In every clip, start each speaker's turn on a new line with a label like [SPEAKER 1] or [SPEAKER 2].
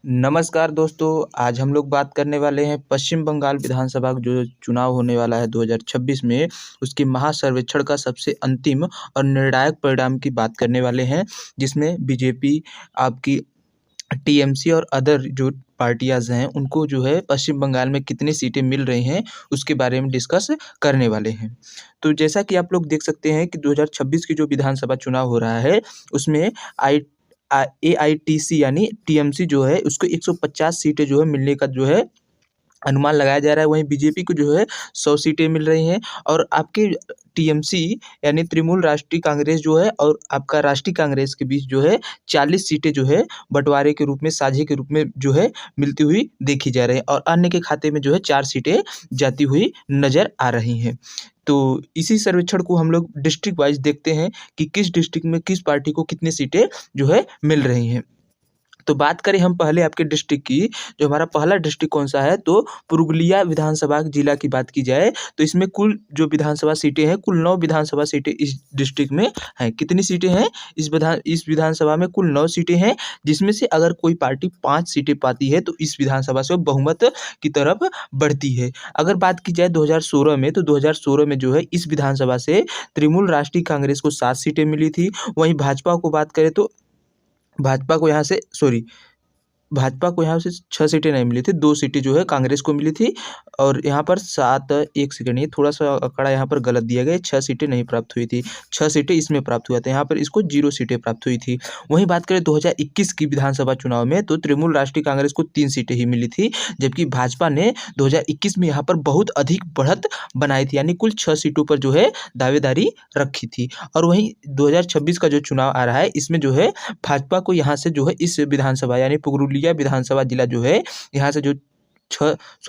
[SPEAKER 1] नमस्कार दोस्तों, आज हम लोग बात करने वाले हैं पश्चिम बंगाल विधानसभा का जो चुनाव होने वाला है 2026 में, उसके महासर्वेक्षण का सबसे अंतिम और निर्णायक परिणाम की बात करने वाले हैं। जिसमें बीजेपी, आपकी टीएमसी और अदर जो पार्टियाज़ हैं, उनको जो है पश्चिम बंगाल में कितनी सीटें मिल रही हैं, उसके बारे में डिस्कस करने वाले हैं। तो जैसा कि आप लोग देख सकते हैं कि 2026 की जो विधानसभा चुनाव हो रहा है, उसमें एआईटीसी यानी टीएमसी जो है उसको 150 सीटें जो है मिलने का जो है अनुमान लगाया जा रहा है। वहीं बीजेपी को जो है 100 सीटें मिल रही हैं और आपके टीएमसी यानी तृणमूल राष्ट्रीय कांग्रेस जो है और आपका राष्ट्रीय कांग्रेस के बीच जो है 40 सीटें जो है बँटवारे के रूप में, साझे के रूप में जो है मिलती हुई देखी जा रही है और अन्य के खाते में जो है 4 सीटें जाती हुई नज़र आ रही हैं। तो इसी सर्वेक्षण को हम लोग डिस्ट्रिक्ट वाइज़ देखते हैं कि किस डिस्ट्रिक्ट में किस पार्टी को कितनी सीटें जो है मिल रही हैं। तो बात करें हम पहले आपके डिस्ट्रिक्ट की, जो हमारा पहला डिस्ट्रिक्ट कौन-सा है, तो पुरुलिया विधानसभा जिला की बात की जाए, तो इसमें कुल जो विधानसभा सीटें हैं, कुल 9 विधानसभा सीटें इस डिस्ट्रिक्ट में हैं। कितनी सीटें हैं? इस विधानसभा में कुल 9 सीटें हैं, जिसमें से अगर कोई पार्टी 5 सीटें पाती है, तो इस विधानसभा से वो बहुमत की तरफ बढ़ती है। अगर बात की जाए 2016 में, तो 2016 में जो है इस विधानसभा से तृणमूल राष्ट्रीय कांग्रेस को 7 सीटें मिली थी। वहीं भाजपा को बात करें तो भाजपा को यहाँ से 6 सीटें नहीं मिली थी, 2 सीटें जो है कांग्रेस को मिली थी और यहाँ पर 7 1 सेकंड, ये थोड़ा-सा आंकड़ा यहाँ पर गलत दिया गया है, 6 सीटें नहीं प्राप्त हुई थी, 6 सीटें इसमें प्राप्त हुआ था, यहाँ पर इसको 0 सीटें प्राप्त हुई थी। वहीं बात करें 2021 की विधानसभा चुनाव में, तो तृणमूल राष्ट्रीय कांग्रेस को 3 सीटें ही मिली थी, जबकि भाजपा ने 2021 में यहाँ पर बहुत अधिक बढ़त बनाई थी, यानी कुल 6 सीटों पर जो है दावेदारी रखी थी। और वहीं 2026 का जो चुनाव आ रहा है, इसमें जो है भाजपा को यहाँ से जो है इस विधानसभा यानी पुरुलिया विधानसभा जिला जो है, यहाँ से जो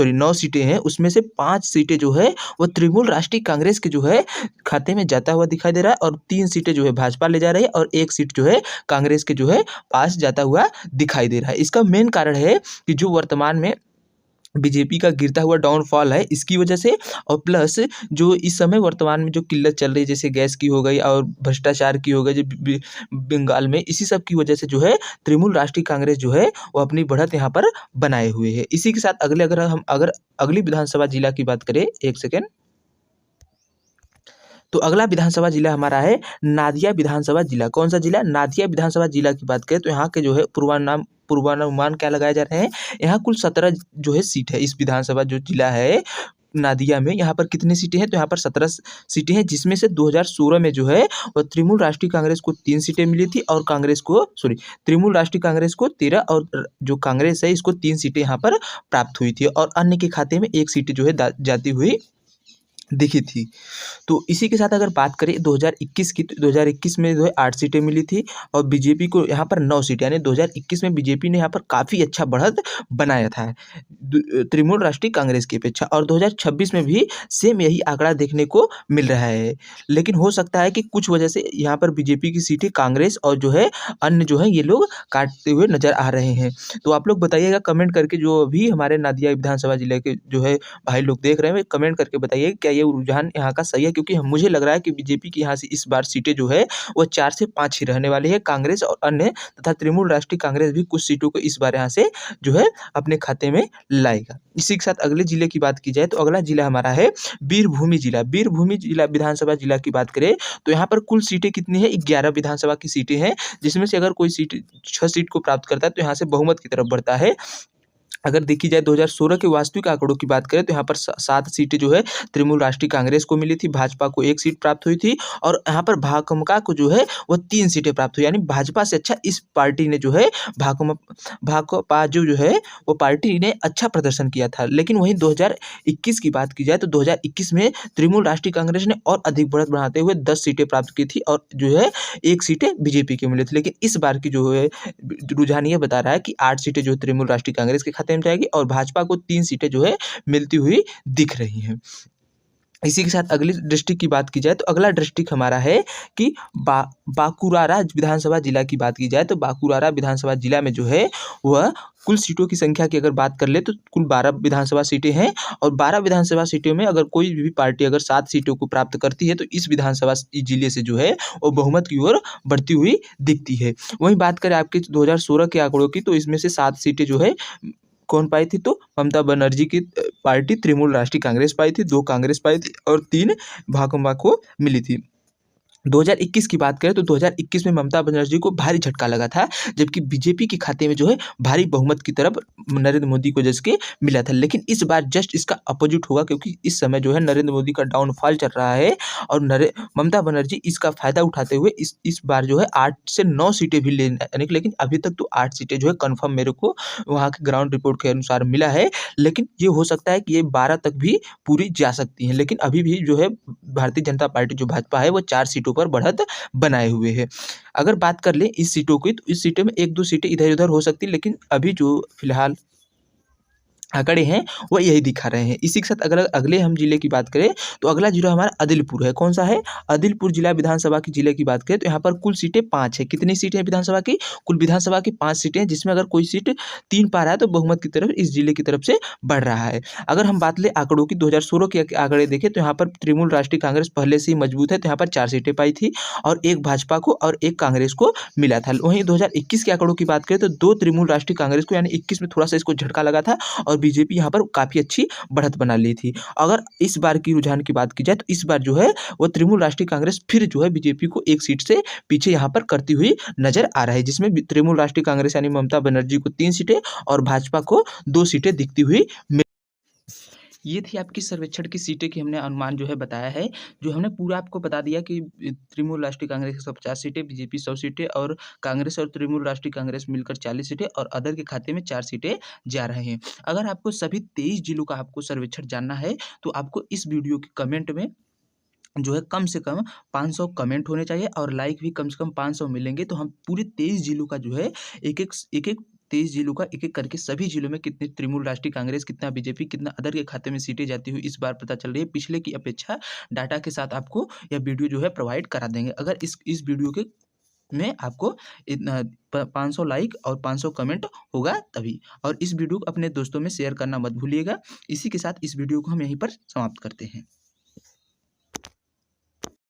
[SPEAKER 1] 9 सीटें हैं, उसमें से 5 सीटें जो है वो तृणमूल राष्ट्रीय कांग्रेस के जो है खाते में जाता हुआ दिखाई दे रहा है और 3 सीटें जो है भाजपा ले जा रही है और 1 सीट जो है कांग्रेस के जो है पास जाता हुआ दिखाई दे रहा है। इसका मेन कारण है कि जो वर्तमान में बीजेपी का गिरता हुआ डाउनफॉल है, इसकी वजह से और प्लस जो इस समय वर्तमान में जो किल्लत चल रही है, जैसे गैस की हो गई और भ्रष्टाचार की हो गई, जो बंगाल में, इसी सब की वजह से जो है तृणमूल राष्ट्रीय कांग्रेस जो है वो अपनी बढ़त यहाँ पर बनाए हुए है। इसी के साथ अगर अगली विधानसभा जिला की बात करें, 1 सेकेंड, तो अगला विधानसभा जिला हमारा है नादिया विधानसभा जिला। कौन सा जिला? नादिया विधानसभा जिला की बात करें तो यहाँ के जो है पूर्वानुमान क्या लगाए जा रहे हैं, यहाँ कुल 17 जो है सीट है। इस विधानसभा जो जिला है नादिया में, यहाँ पर कितनी सीटें हैं, तो यहाँ पर 17 सीटें हैं, जिसमें से 2016 में जो है वो तृणमूल राष्ट्रीय कांग्रेस को 3 सीटें मिली थी और तृणमूल राष्ट्रीय कांग्रेस को 13 और जो कांग्रेस है इसको 3 सीटें यहाँ पर प्राप्त हुई थी और अन्य के खाते में 1 सीटें जो है जाती हुई दिखी थी। तो इसी के साथ अगर बात करें 2021 की, तो 2021 में जो है 8 सीटें मिली थी और बीजेपी को यहाँ पर 9 सीटें, यानी 2021 में बीजेपी ने यहाँ पर काफ़ी अच्छा बढ़त बनाया था तृणमूल राष्ट्रीय कांग्रेस की अपेक्षा और 2026 में भी सेम यही आंकड़ा देखने को मिल रहा है। लेकिन हो सकता है कि कुछ वजह से यहाँ पर बीजेपी की सीटें कांग्रेस और जो है अन्य जो है ये लोग काटते हुए नजर आ रहे हैं। तो आप लोग बताइएगा कमेंट करके, जो भी हमारे नादिया विधानसभा जिले के जो है भाई लोग देख रहे हैं, कमेंट करके बताइए क्या ये रुझान यहाँ का सही है, क्योंकि मुझे लग रहा है कि बीजेपी की यहाँ से इस बार सीटें जो है वो 4 से 5 ही रहने वाली है। कांग्रेस और अन्य तथा तृणमूल राष्ट्रीय कांग्रेस भी कुछ सीटों को इस बार यहाँ से जो है अपने खाते में लाएगा। इसी के साथ अगले जिले की बात की जाए तो अगला जिला हमारा है वीरभूमि जिला। वीरभूमि जिला विधानसभा जिला की बात करें तो यहाँ पर कुल सीटें कितनी है, 11 विधानसभा की सीटें हैं, जिसमें से अगर कोई सीट 6 सीट को प्राप्त करता है तो यहाँ से बहुमत की तरफ बढ़ता है। अगर देखी जाए 2016 के वास्तविक आंकड़ों की बात करें तो यहाँ पर 7 सीटें जो है तृणमूल राष्ट्रीय कांग्रेस को मिली थी, भाजपा को 1 सीट प्राप्त हुई थी और यहाँ पर भाकपा को जो है वो 3 सीटें प्राप्त हुई, यानी भाजपा से अच्छा इस पार्टी ने जो है भाकपा जो है वो पार्टी ने अच्छा प्रदर्शन किया था। लेकिन वहीं 2021 की बात की जाए तो 2021 में तृणमूल राष्ट्रीय कांग्रेस ने और अधिक बढ़त बढ़ाते हुए 10 सीटें प्राप्त की थी और जो है 1 सीटें बीजेपी की मिली थी। लेकिन इस बार की जो है रुझान ये बता रहा है कि 8 सीटें जो है तृणमूल राष्ट्रीय कांग्रेस के खाते में जाएगी और भाजपा को 3 सीटें जो है मिलती हुई दिख रही हैं। इसी के साथ अगली डिस्ट्रिक्ट की बात की जाए तो अगला डिस्ट्रिक्ट हमारा है कि बांकुरारा विधानसभा जिला की बात की जाए तो बांकुरारा विधानसभा जिला में जो है वह कुल सीटों की संख्या की अगर बात कर ले तो कुल 12 विधानसभा सीटें हैं और 12 विधानसभा सीटों में अगर कोई भी पार्टी अगर 7 सीटों को प्राप्त करती है तो इस विधानसभा जिले से जो है वो बहुमत की ओर बढ़ती हुई दिखती है। वहीं बात करें आपके 2016 के आंकड़ों की तो इसमें से 7 सीटें जो है कौन पाई थी तो ममता बनर्जी की पार्टी तृणमूल राष्ट्रीय कांग्रेस पाई थी, 2 कांग्रेस पाई थी और 3 भाकपा को मिली थी। 2021 की बात करें तो 2021 में ममता बनर्जी को भारी झटका लगा था जबकि बीजेपी के खाते में जो है भारी बहुमत की तरफ नरेंद्र मोदी को जैसे मिला था। लेकिन इस बार जस्ट इसका अपोजिट होगा क्योंकि इस समय जो है नरेंद्र मोदी का डाउनफॉल चल रहा है और ममता बनर्जी इसका फायदा उठाते हुए इस बार जो है 8 से 9 सीटें भी लेने लेकिन अभी तक तो 8 सीटें जो है कन्फर्म मेरे को वहाँ के ग्राउंड रिपोर्ट के अनुसार मिला है। लेकिन ये हो सकता है कि ये 12 तक भी पूरी जा सकती हैं। लेकिन अभी भी जो है भारतीय जनता पार्टी जो भाजपा है वो 4 सीटों पर बढ़त बनाए हुए है। अगर बात कर लें इस सीटों की तो इस सीटों में 1-2 सीटें इधर-उधर हो सकती है लेकिन अभी जो फिलहाल आंकड़े हैं वो यही दिखा रहे हैं। इसी के साथ अगर अगले हम जिले की बात करें तो अगला जिला हमारा आदिलपुर है। कौन सा है? आदिलपुर जिला विधानसभा की जिले की बात करें तो यहाँ पर कुल सीटें 5 है। कितनी सीटें हैं विधानसभा की? कुल विधानसभा की 5 सीटें हैं जिसमें अगर कोई सीट 3 पा रहा है तो बहुमत की तरफ इस जिले की तरफ से बढ़ रहा है। अगर हम बात लें आंकड़ों की 2016 के आंकड़े देखें तो यहाँ पर तृणमूल राष्ट्रीय कांग्रेस पहले से ही मजबूत है तो यहाँ पर 4 सीटें पाई थी और 1 भाजपा को और 1 कांग्रेस को मिला था। वहीं 2021 के आंकड़ों की बात करें तो 2 तृणमूल राष्ट्रीय कांग्रेस को यानी 21 में थोड़ा-सा इसको झटका लगा था और बीजेपी यहाँ पर काफ़ी अच्छी बढ़त बना ली थी। अगर इस बार की रुझान की बात की जाए तो इस बार जो है वो तृणमूल राष्ट्रीय कांग्रेस फिर जो है बीजेपी को 1 सीट से पीछे यहाँ पर करती हुई नज़र आ रहा है जिसमें तृणमूल राष्ट्रीय कांग्रेस यानी ममता बनर्जी को 3 सीटें और भाजपा को 2 सीटें दिखती हुई ये थी आपकी सर्वेक्षण की सीटें की हमने अनुमान जो है बताया है। जो हमने पूरा आपको बता दिया कि तृणमूल राष्ट्रीय कांग्रेस 150 सीटें, बीजेपी 100 सीटें और कांग्रेस और तृणमूल राष्ट्रीय कांग्रेस मिलकर 40 सीटें और अदर के खाते में 4 सीटें जा रहे हैं। अगर आपको सभी 23 जिलों का आपको सर्वेक्षण जानना है तो आपको इस वीडियो के कमेंट में जो है कम से कम 500 कमेंट होने चाहिए और लाइक भी कम से कम 500 मिलेंगे तो हम पूरे 23 जिलों का जो है एक-एक 23 जिलों का एक-एक करके सभी जिलों में कितने तृणमूल राष्ट्रीय कांग्रेस, कितना बीजेपी, कितना अदर के खाते में सीटें जाती हुई इस बार पता चल रही है। पिछले की अपेक्षा डाटा के साथ आपको यह वीडियो जो है प्रोवाइड करा देंगे। अगर इस वीडियो के में आपको इतना 500 लाइक और 500 कमेंट होगा तभी। और इस वीडियो को अपने दोस्तों में शेयर करना मत भूलिएगा। इसी के साथ इस वीडियो को हम यहीं पर समाप्त करते हैं।